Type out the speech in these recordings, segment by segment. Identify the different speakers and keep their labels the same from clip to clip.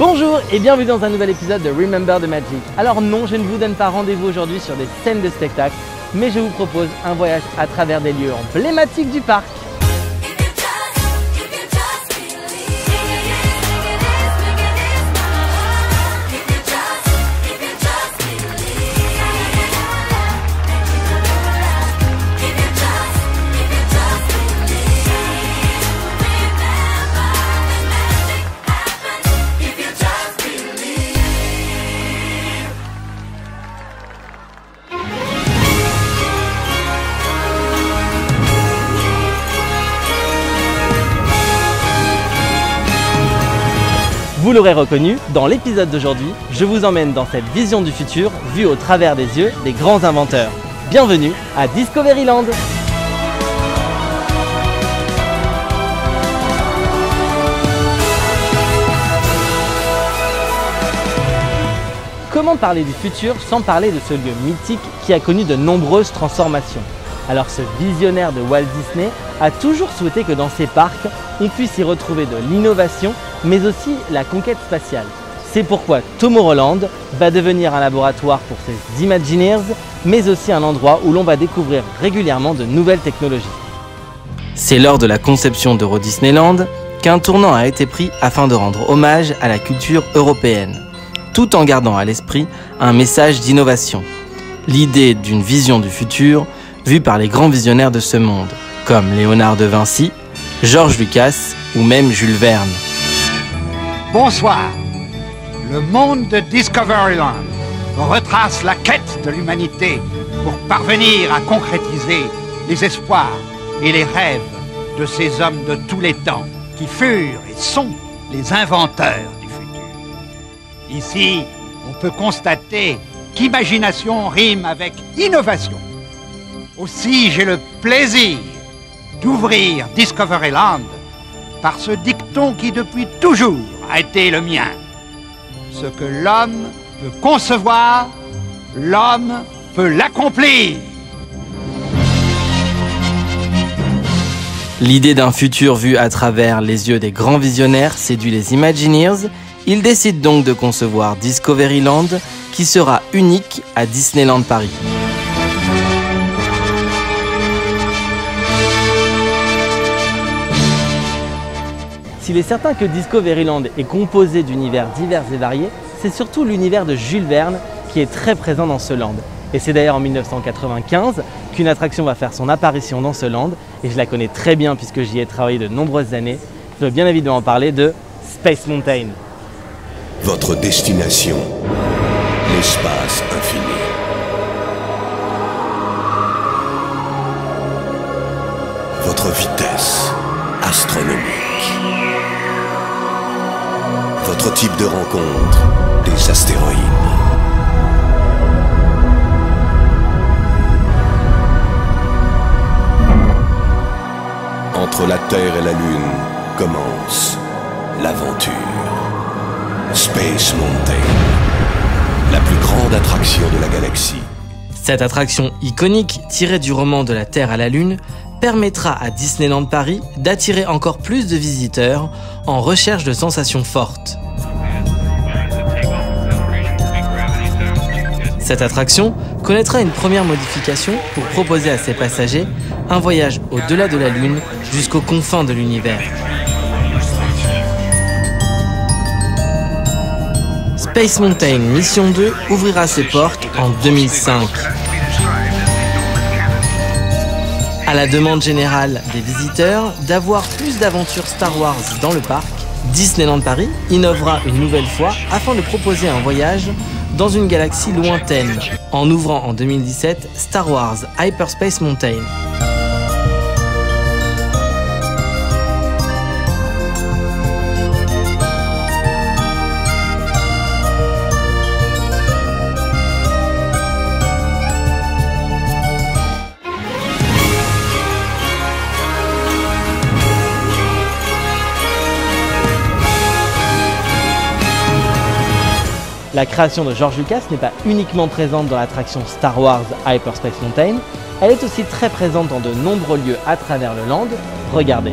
Speaker 1: Bonjour et bienvenue dans un nouvel épisode de Remember the Magic. Alors non, je ne vous donne pas rendez-vous aujourd'hui sur des scènes de spectacle, mais je vous propose un voyage à travers des lieux emblématiques du parc. Vous l'aurez reconnu, dans l'épisode d'aujourd'hui, je vous emmène dans cette vision du futur vue au travers des yeux des grands inventeurs. Bienvenue à Discoveryland. Comment parler du futur sans parler de ce lieu mythique qui a connu de nombreuses transformations? Alors ce visionnaire de Walt Disney a toujours souhaité que dans ses parcs, on puisse y retrouver de l'innovation, mais aussi la conquête spatiale. C'est pourquoi Tomorrowland va devenir un laboratoire pour ses Imagineers, mais aussi un endroit où l'on va découvrir régulièrement de nouvelles technologies. C'est lors de la conception d'Euro Disneyland qu'un tournant a été pris afin de rendre hommage à la culture européenne, tout en gardant à l'esprit un message d'innovation. L'idée d'une vision du futur vue par les grands visionnaires de ce monde, comme Léonard de Vinci, George Lucas ou même Jules Verne.
Speaker 2: Bonsoir. Le monde de Discoveryland retrace la quête de l'humanité pour parvenir à concrétiser les espoirs et les rêves de ces hommes de tous les temps qui furent et sont les inventeurs du futur. Ici, on peut constater qu'imagination rime avec innovation. Aussi, j'ai le plaisir d'ouvrir Discoveryland par ce dicton qui depuis toujours a été le mien. Ce que l'homme peut concevoir, l'homme peut l'accomplir.
Speaker 1: L'idée d'un futur vu à travers les yeux des grands visionnaires séduit les Imagineers. Ils décident donc de concevoir Discoveryland qui sera unique à Disneyland Paris. S'il est certain que Discoveryland est composé d'univers divers et variés, c'est surtout l'univers de Jules Verne qui est très présent dans ce land. Et c'est d'ailleurs en 1995 qu'une attraction va faire son apparition dans ce land, et je la connais très bien puisque j'y ai travaillé de nombreuses années. Je veux bien évidemment parler de Space Mountain.
Speaker 3: Votre destination, l'espace infini. Votre vitesse astronomique. Votre type de rencontre, des astéroïdes. Entre la Terre et la Lune commence l'aventure. Space Mountain, la plus grande attraction de la galaxie.
Speaker 1: Cette attraction iconique, tirée du roman De la Terre à la Lune, permettra à Disneyland Paris d'attirer encore plus de visiteurs en recherche de sensations fortes. Cette attraction connaîtra une première modification pour proposer à ses passagers un voyage au-delà de la Lune jusqu'aux confins de l'univers. Space Mountain Mission 2 ouvrira ses portes en 2005. À la demande générale des visiteurs d'avoir plus d'aventures Star Wars dans le parc, Disneyland Paris innovera une nouvelle fois afin de proposer un voyage dans une galaxie lointaine, en ouvrant en 2017 Star Wars Hyperspace Mountain. La création de George Lucas n'est pas uniquement présente dans l'attraction Star Wars Hyperspace Mountain, elle est aussi très présente dans de nombreux lieux à travers le land. Regardez.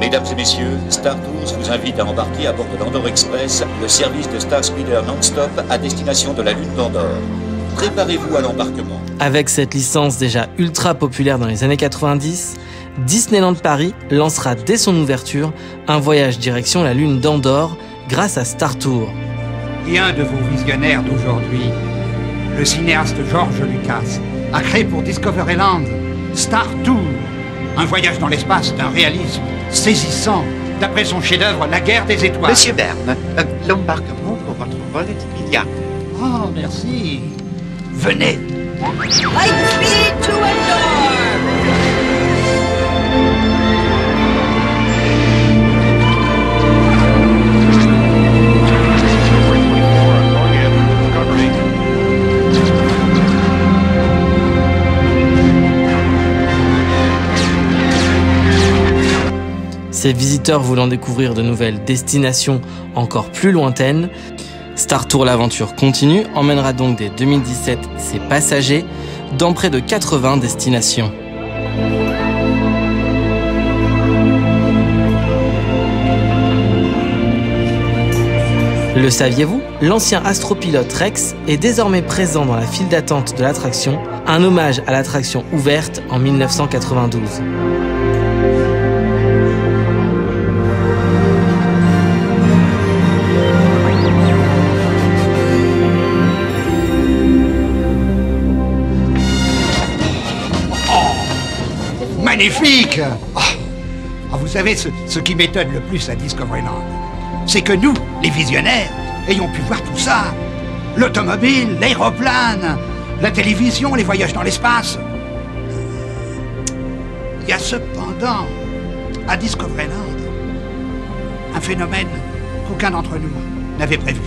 Speaker 2: Les
Speaker 4: Mesdames et messieurs, Star Tours vous invite à embarquer à bord de l'Andorre Express, le service de Star Speeder non-stop à destination de la Lune d'Andorre. Préparez-vous à l'embarquement.
Speaker 1: Avec cette licence déjà ultra populaire dans les années 90, Disneyland Paris lancera dès son ouverture un voyage direction la Lune d'Andorre grâce à Star Tours.
Speaker 2: Et un de vos visionnaires d'aujourd'hui, le cinéaste George Lucas, a créé pour Discoveryland Star Tours, un voyage dans l'espace d'un réalisme saisissant, d'après son chef-d'œuvre La Guerre des Étoiles.
Speaker 5: Monsieur Bern, l'embarquement pour votre vol est immédiat.
Speaker 2: Oh, merci. Venez.
Speaker 6: Lightspeed to Endor!
Speaker 1: Ces visiteurs voulant découvrir de nouvelles destinations encore plus lointaines, Star Tours l'aventure continue emmènera donc dès 2017 ses passagers dans près de 80 destinations. Le saviez-vous? L'ancien astropilote Rex est désormais présent dans la file d'attente de l'attraction, un hommage à l'attraction ouverte en 1992.
Speaker 2: Magnifique! Vous savez, ce qui m'étonne le plus à Discoveryland, c'est que nous, les visionnaires, ayons pu voir tout ça. L'automobile, l'aéroplane, la télévision, les voyages dans l'espace. Il y a cependant, à Discoveryland, un phénomène qu'aucun d'entre nous n'avait prévu.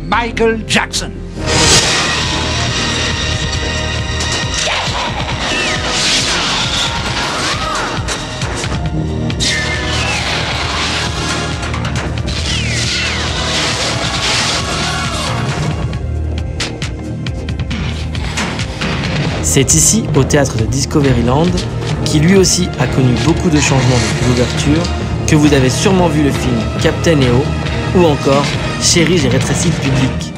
Speaker 2: Michael Jackson.
Speaker 1: C'est ici, au théâtre de Discoveryland, qui lui aussi a connu beaucoup de changements depuis l'ouverture, que vous avez sûrement vu le film Captain EO ou encore Chérie, j'ai rétréci le public.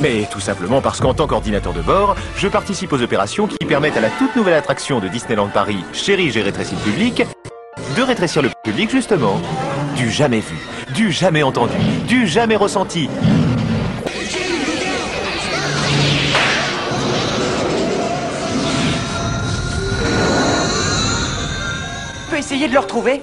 Speaker 7: Mais tout simplement parce qu'en tant qu'ordinateur de bord, je participe aux opérations qui permettent à la toute nouvelle attraction de Disneyland Paris, Chérie, j'ai rétréci le public, de rétrécir le public justement. Du jamais vu, du jamais entendu, du jamais ressenti.
Speaker 5: Essayer de le retrouver.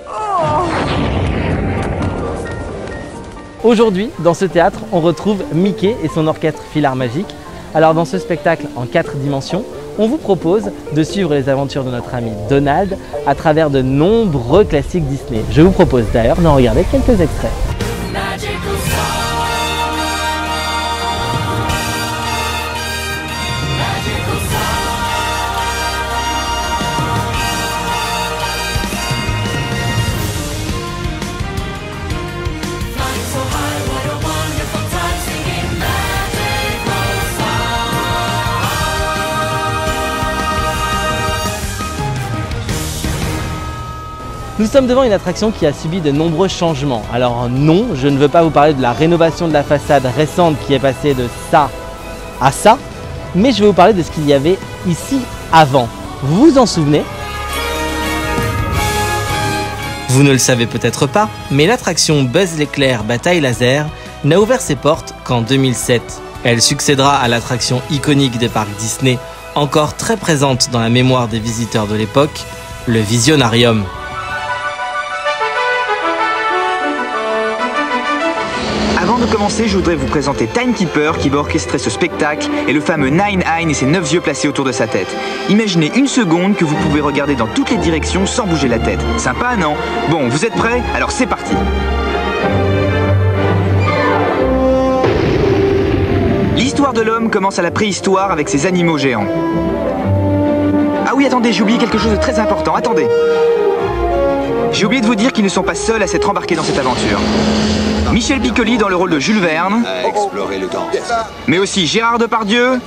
Speaker 1: Aujourd'hui, dans ce théâtre, on retrouve Mickey et son orchestre Filar Magique. Alors dans ce spectacle en 4 dimensions, on vous propose de suivre les aventures de notre ami Donald à travers de nombreux classiques Disney. Je vous propose d'ailleurs d'en regarder quelques extraits. Nous sommes devant une attraction qui a subi de nombreux changements. Alors non, je ne veux pas vous parler de la rénovation de la façade récente qui est passée de ça à ça, mais je vais vous parler de ce qu'il y avait ici avant. Vous vous en souvenez? Vous ne le savez peut-être pas, mais l'attraction Buzz l'éclair Bataille laser n'a ouvert ses portes qu'en 2007. Elle succédera à l'attraction iconique des parcs Disney, encore très présente dans la mémoire des visiteurs de l'époque, le Visionarium.
Speaker 8: Avant de commencer, je voudrais vous présenter Timekeeper qui va orchestrer ce spectacle et le fameux Nine Eye et ses 9 yeux placés autour de sa tête. Imaginez une seconde que vous pouvez regarder dans toutes les directions sans bouger la tête. Sympa, non? Bon, vous êtes prêts? Alors c'est parti! L'histoire de l'homme commence à la préhistoire avec ses animaux géants. Ah oui, attendez, j'ai oublié quelque chose de très important. Attendez. J'ai oublié de vous dire qu'ils ne sont pas seuls à s'être embarqués dans cette aventure. Michel Piccoli dans le rôle de Jules Verne,
Speaker 3: À explorer le temps.
Speaker 8: mais aussi Gérard Depardieu,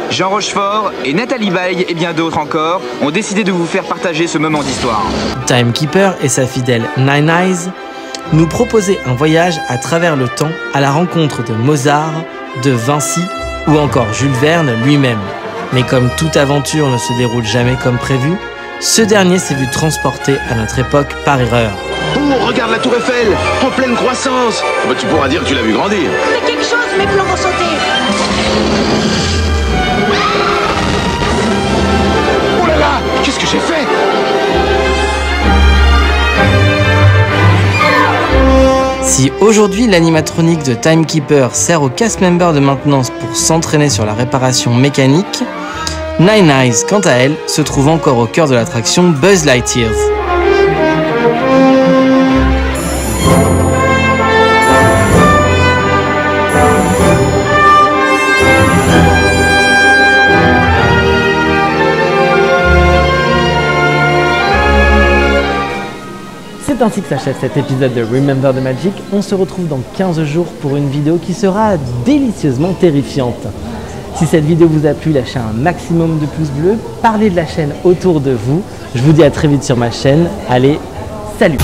Speaker 8: Jean Rochefort et Nathalie Baye et bien d'autres encore ont décidé de vous faire partager ce moment d'histoire.
Speaker 1: Timekeeper et sa fidèle Nine Eyes nous proposaient un voyage à travers le temps à la rencontre de Mozart, de Vinci ou encore Jules Verne lui-même. Mais comme toute aventure ne se déroule jamais comme prévu, ce dernier s'est vu transporté à notre époque par erreur.
Speaker 9: Oh, regarde la tour Eiffel, en pleine croissance. Bah, tu pourras dire que tu l'as vu grandir.
Speaker 6: Fais quelque chose, mes plombs vont sauter.
Speaker 9: Oh là là, qu'est-ce que j'ai fait?
Speaker 1: Si aujourd'hui l'animatronique de Timekeeper sert aux cast members de maintenance pour s'entraîner sur la réparation mécanique, Nine Eyes, quant à elle, se trouve encore au cœur de l'attraction Buzz Lightyear. C'est ainsi que s'achève cet épisode de Remember the Magic. On se retrouve dans 15 jours pour une vidéo qui sera délicieusement terrifiante. Si cette vidéo vous a plu, lâchez un maximum de pouces bleus, parlez de la chaîne autour de vous. Je vous dis à très vite sur ma chaîne. Allez, salut!